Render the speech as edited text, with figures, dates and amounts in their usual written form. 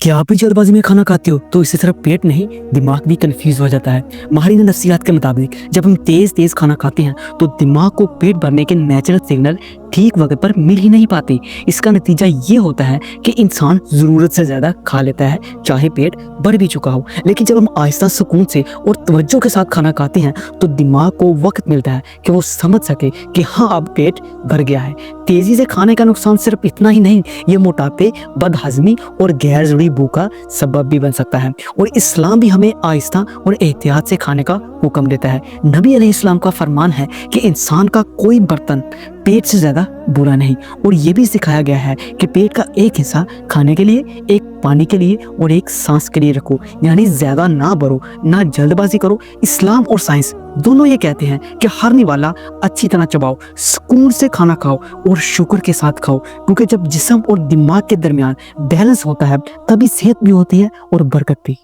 क्या आप भी जल्दबाजी में खाना खाते हो तो इससे सिर्फ पेट नहीं दिमाग भी कंफ्यूज हो जाता है। माहिरीन नफ्सियात के मुताबिक जब हम तेज तेज खाना खाते हैं तो दिमाग को पेट भरने के नेचुरल सिग्नल ठीक वक्त पर मिल ही नहीं पाते। इसका नतीजा ये होता है कि इंसान ज़रूरत से ज़्यादा खा लेता है चाहे पेट भर भी चुका हो। लेकिन जब हम आहिस्ता सुकून से और तवज्जो के साथ खाना खाते हैं तो दिमाग को वक्त मिलता है कि वो समझ सके कि हाँ अब पेट भर गया है। तेज़ी से खाने का नुकसान सिर्फ इतना ही नहीं, ये मोटापे, बदहजमी और गैर ज़रूरी भूख का सबब भी बन सकता है। और इस्लाम भी हमें आहिस्ता और एहतियात से खाने का हुक्म देता है। नबी अलैहिस्सलाम का फरमान है कि इंसान का कोई बर्तन पेट से ज़्यादा बुरा नहीं। और ये भी सिखाया गया है कि पेट का एक हिस्सा खाने के लिए, एक पानी के लिए और एक सांस के लिए रखो, यानी ज़्यादा ना भरो ना जल्दबाजी करो। इस्लाम और साइंस दोनों ये कहते हैं कि हर निवाला अच्छी तरह चबाओ, सुकून से खाना खाओ और शुक्र के साथ खाओ, क्योंकि जब जिस्म और दिमाग के दरमियान बैलेंस होता है तभी सेहत भी होती है और बरकत भी।